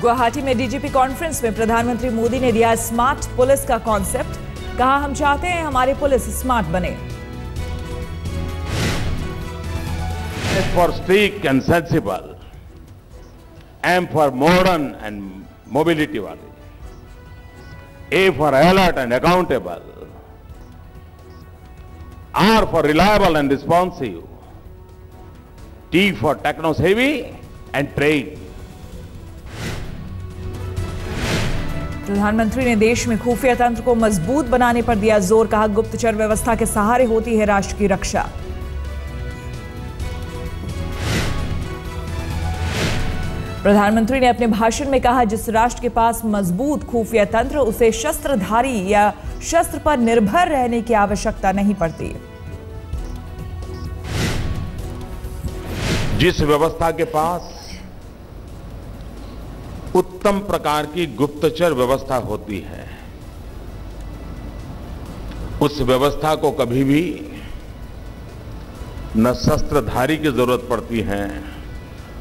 गुवाहाटी में DGP conference में प्रधानमंत्री मोदी ने दिया स्मार्ट पुलिस का कॉन्सेप्ट। कहा, हम चाहते हैं हमारी पुलिस स्मार्ट बने। For sleek and sensible, M for modern and mobility वाली, A for alert and accountable, R for reliable and responsive, T for techno-savvy and trained। प्रधानमंत्री ने देश में खुफिया तंत्र को मजबूत बनाने पर दिया जोर। कहा, गुप्तचर व्यवस्था के सहारे होती है राष्ट्र की रक्षा। प्रधानमंत्री ने अपने भाषण में कहा, जिस राष्ट्र के पास मजबूत खुफिया तंत्र, उसे शस्त्रधारी या शस्त्र पर निर्भर रहने की आवश्यकता नहीं पड़ती। जिस व्यवस्था के पास उत्तम प्रकार की गुप्तचर व्यवस्था होती है, उस व्यवस्था को कभी भी न शस्त्रधारी की जरूरत पड़ती है,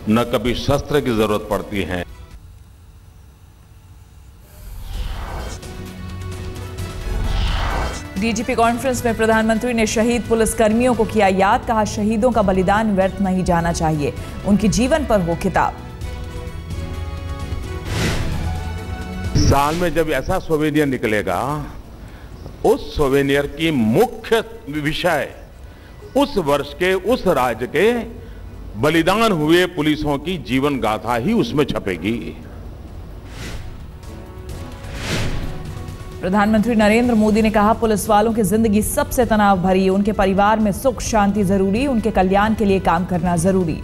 न कभी शस्त्र की जरूरत पड़ती है। डीजीपी कॉन्फ्रेंस में प्रधानमंत्री ने शहीद पुलिसकर्मियों को किया याद। कहा, शहीदों का बलिदान व्यर्थ नहीं जाना चाहिए, उनके जीवन पर हो खिताब। साल में जब ऐसा सोवेनियर निकलेगा, उस सोवेनियर की मुख्य विषय उस वर्ष के उस राज्य के बलिदान हुए पुलिसों की जीवन गाथा ही उसमें छपेगी। प्रधानमंत्री नरेंद्र मोदी ने कहा, पुलिस वालों की जिंदगी सबसे तनाव भरी, उनके परिवार में सुख शांति जरूरी, उनके कल्याण के लिए काम करना जरूरी।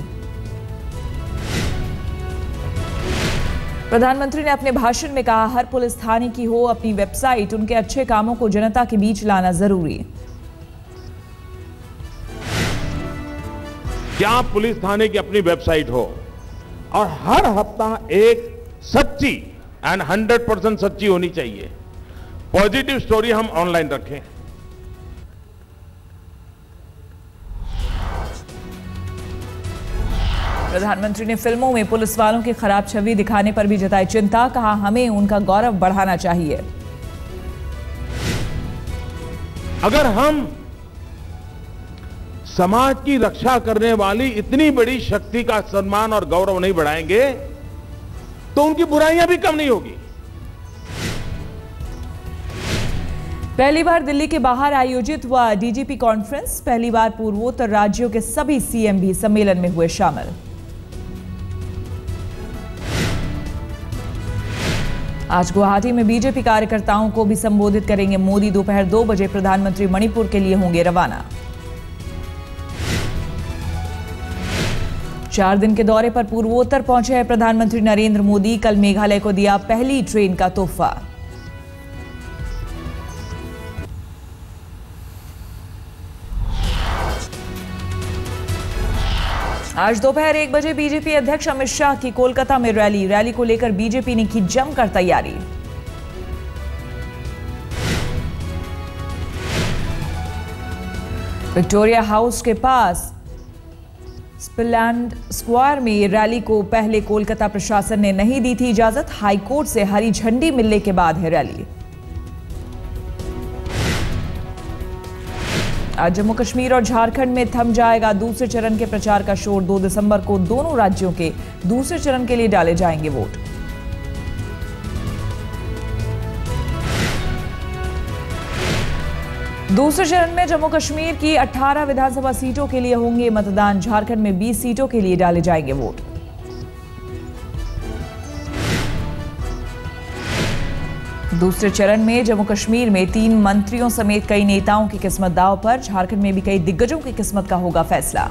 प्रधानमंत्री ने अपने भाषण में कहा, हर पुलिस थाने की हो अपनी वेबसाइट, उनके अच्छे कामों को जनता के बीच लाना जरूरी। क्या पुलिस थाने की अपनी वेबसाइट हो और हर हफ्ता एक सच्ची एंड 100% सच्ची होनी चाहिए पॉजिटिव स्टोरी हम ऑनलाइन रखें। प्रधानमंत्री ने फिल्मों में पुलिस वालों की खराब छवि दिखाने पर भी जताई चिंता। कहा, हमें उनका गौरव बढ़ाना चाहिए। अगर हम समाज की रक्षा करने वाली इतनी बड़ी शक्ति का सम्मान और गौरव नहीं बढ़ाएंगे तो उनकी बुराइयां भी कम नहीं होगी। पहली बार दिल्ली के बाहर आयोजित हुआ डीजीपी कॉन्फ्रेंस। पहली बार पूर्वोत्तर राज्यों के सभी सीएम भी सम्मेलन में हुए शामिल। आज गुवाहाटी में बीजेपी कार्यकर्ताओं को भी संबोधित करेंगे मोदी। दोपहर 2 बजे प्रधानमंत्री मणिपुर के लिए होंगे रवाना। 4 दिन के दौरे पर पूर्वोत्तर पहुंचे हैं प्रधानमंत्री नरेंद्र मोदी। कल मेघालय को दिया पहली ट्रेन का तोहफा। आज दोपहर 1 बजे बीजेपी अध्यक्ष अमित शाह की कोलकाता में रैली को लेकर बीजेपी ने की जमकर तैयारी। विक्टोरिया हाउस के पास स्पिलैंड स्क्वायर में रैली को पहले कोलकाता प्रशासन ने नहीं दी थी इजाजत। हाईकोर्ट से हरी झंडी मिलने के बाद है रैली। आज जम्मू कश्मीर और झारखंड में थम जाएगा दूसरे चरण के प्रचार का शोर। 2 दिसंबर को दोनों राज्यों के दूसरे चरण के लिए डाले जाएंगे वोट। दूसरे चरण में जम्मू कश्मीर की 18 विधानसभा सीटों के लिए होंगे मतदान। झारखंड में 20 सीटों के लिए डाले जाएंगे वोट। दूसरे चरण में जम्मू कश्मीर में 3 मंत्रियों समेत कई नेताओं की किस्मत दांव पर। झारखंड में भी कई दिग्गजों की किस्मत का होगा फैसला।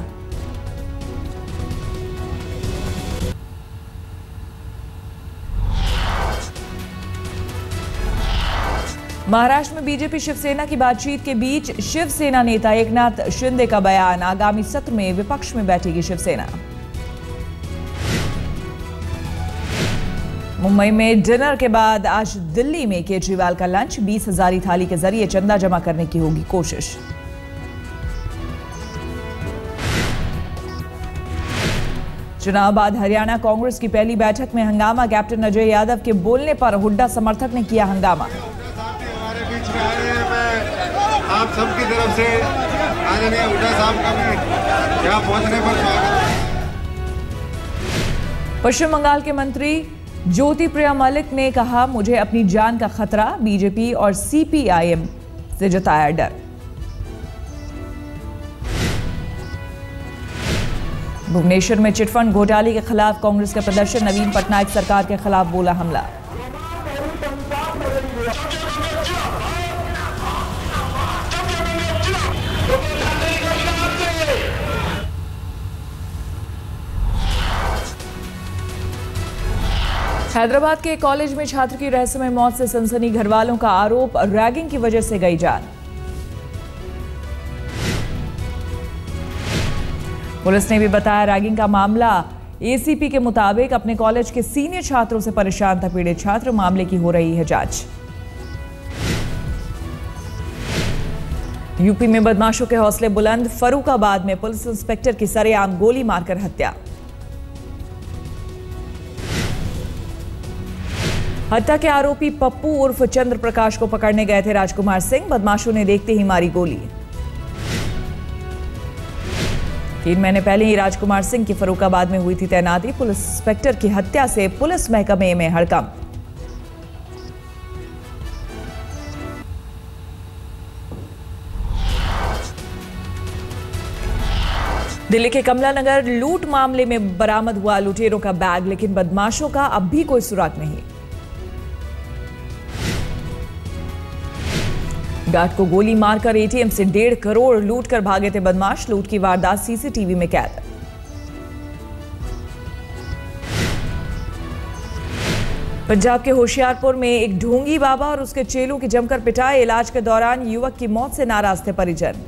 महाराष्ट्र में बीजेपी शिवसेना की बातचीत के बीच शिवसेना नेता एकनाथ शिंदे का बयान। आगामी सत्र में विपक्ष में बैठेगी शिवसेना। मुंबई में डिनर के बाद आज दिल्ली में केजरीवाल का लंच। 20 हजारी थाली के जरिए चंदा जमा करने की होगी कोशिश। चुनाव बाद हरियाणा कांग्रेस की पहली बैठक में हंगामा। कैप्टन अजय यादव के बोलने पर हुड्डा समर्थक ने किया हंगामा। हमारे बीच में आए हैं, मैं आप सबकी तरफ से आदरणीय हुड्डा साहब का भी यहाँ पहुँचने पर स्वागत। पश्चिम बंगाल के मंत्री ज्योतिप्रिया मलिक ने कहा, मुझे अपनी जान का खतरा, बीजेपी और सीपीआईएम से जताया डर। भुवनेश्वर में चिटफंड घोटाले के खिलाफ कांग्रेस का प्रदर्शन। नवीन पटनायक सरकार के खिलाफ बोला हमला। हैदराबाद के कॉलेज में छात्र की रहस्यमय मौत से सनसनी। घरवालों का आरोप, रैगिंग की वजह से गई जान। पुलिस ने भी बताया रैगिंग का मामला। एसीपी के मुताबिक अपने कॉलेज के सीनियर छात्रों से परेशान था पीड़ित छात्र। मामले की हो रही है जांच। यूपी में बदमाशों के हौसले बुलंद। फर्रुखाबाद में पुलिस इंस्पेक्टर की सरेआम गोली मारकर हत्या। हत्या के आरोपी पप्पू उर्फ चंद्र प्रकाश को पकड़ने गए थे राजकुमार सिंह। बदमाशों ने देखते ही मारी गोली। 3 महीने पहले ही राजकुमार सिंह की फर्रुखाबाद में हुई थी तैनाती। पुलिस इंस्पेक्टर की हत्या से पुलिस महकमे में हड़कंप। दिल्ली के कमला नगर लूट मामले में बरामद हुआ लुटेरों का बैग, लेकिन बदमाशों का अब भी कोई सुराग नहीं। गार्ड को गोली मारकर एटीएम से 1.5 करोड़ लूट कर भागे थे बदमाश। लूट की वारदात सीसीटीवी में कैद। पंजाब के होशियारपुर में एक ढोंगी बाबा और उसके चेलों की जमकर पिटाई। इलाज के दौरान युवक की मौत से नाराज थे परिजन।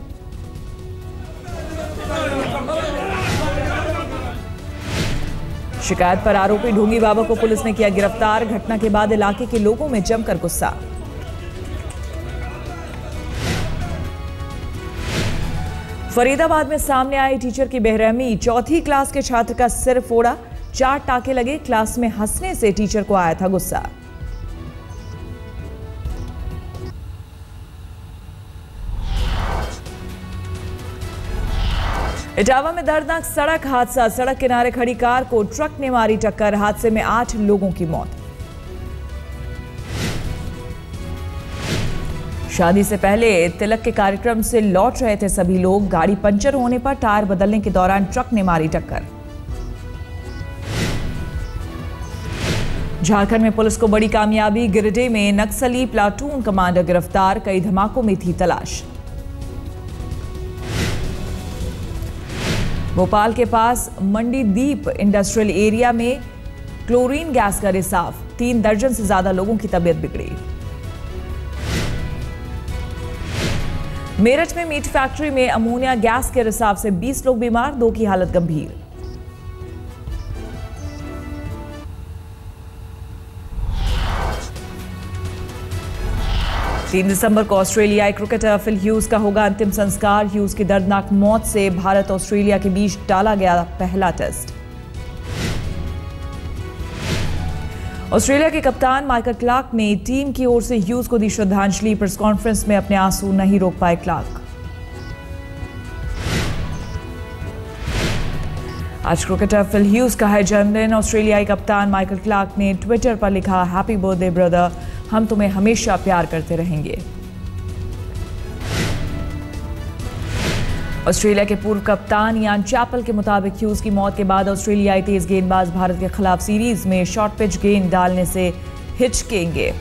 शिकायत पर आरोपी ढोंगी बाबा को पुलिस ने किया गिरफ्तार। घटना के बाद इलाके के लोगों में जमकर गुस्सा। फरीदाबाद में सामने आई टीचर की बेरहमी। 4वीं क्लास के छात्र का सिर फोड़ा, 4 टाके लगे। क्लास में हंसने से टीचर को आया था गुस्सा। इटावा में दर्दनाक सड़क हादसा। सड़क किनारे खड़ी कार को ट्रक ने मारी टक्कर। हादसे में 8 लोगों की मौत। शादी से पहले तिलक के कार्यक्रम से लौट रहे थे सभी लोग। गाड़ी पंचर होने पर टायर बदलने के दौरान ट्रक ने मारी टक्कर। झारखंड में पुलिस को बड़ी कामयाबी। गिरिडीह में नक्सली प्लाटून कमांडर गिरफ्तार। कई धमाकों में थी तलाश। भोपाल के पास मंडीदीप इंडस्ट्रियल एरिया में क्लोरीन गैस का रिसाव। 3 दर्जन से ज्यादा लोगों की तबीयत बिगड़ी। मेरठ में मीट फैक्ट्री में अमोनिया गैस के रिसाव से 20 लोग बीमार, 2 की हालत गंभीर। तीन दिसंबर को ऑस्ट्रेलियाई क्रिकेटर फिल ह्यूज का होगा अंतिम संस्कार। ह्यूज की दर्दनाक मौत से भारत ऑस्ट्रेलिया के बीच टाला गया पहला टेस्ट। ऑस्ट्रेलिया के कप्तान माइकल क्लार्क ने टीम की ओर से ह्यूज को दी श्रद्धांजलि। प्रेस कॉन्फ्रेंस में अपने आंसू नहीं रोक पाए क्लार्क। आज क्रिकेटर फिल ह्यूज का है जन्मदिन। ऑस्ट्रेलियाई कप्तान माइकल क्लार्क ने ट्विटर पर लिखा, हैप्पी बर्थडे ब्रदर, हम तुम्हें हमेशा प्यार करते रहेंगे। ऑस्ट्रेलिया के पूर्व कप्तान यान चैपल के मुताबिक ह्यूज की मौत के बाद ऑस्ट्रेलियाई तेज गेंदबाज भारत के खिलाफ सीरीज में शॉर्ट पिच गेंद डालने से हिचकेंगे।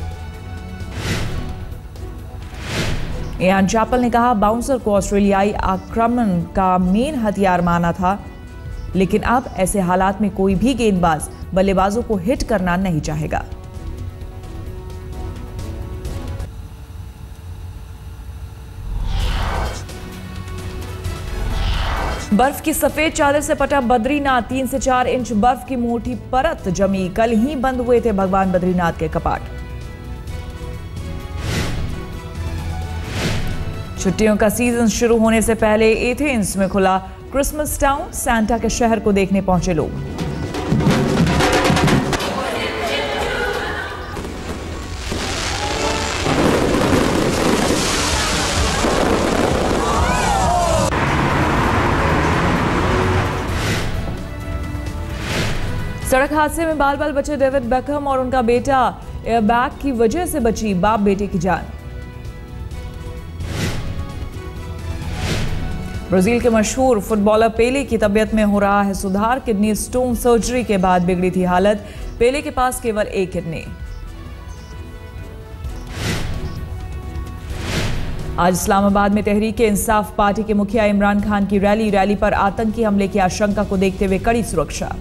यान चैपल ने कहा, बाउंसर को ऑस्ट्रेलियाई आक्रमण का मेन हथियार माना था, लेकिन अब ऐसे हालात में कोई भी गेंदबाज बल्लेबाजों को हिट करना नहीं चाहेगा। बर्फ की सफेद चादर से पटा बद्रीनाथ। 3 से 4 इंच बर्फ की मोटी परत जमी। कल ही बंद हुए थे भगवान बद्रीनाथ के कपाट। छुट्टियों का सीजन शुरू होने से पहले एथेंस में खुला क्रिसमस टाउन। सैंटा के शहर को देखने पहुंचे लोग। सड़क हादसे में बाल बाल बचे डेविड बेकहम और उनका बेटा एयरबैग की वजह से बची बाप बेटे की जान। ब्राजील के मशहूर फुटबॉलर पेले की तबीयत में हो रहा है सुधार। किडनी स्टोन सर्जरी के बाद बिगड़ी थी हालत। पेले के पास केवल एक किडनी। आज इस्लामाबाद में तहरीक-ए-इंसाफ पार्टी के मुखिया इमरान खान की रैली पर आतंकी हमले की आशंका को देखते हुए कड़ी सुरक्षा।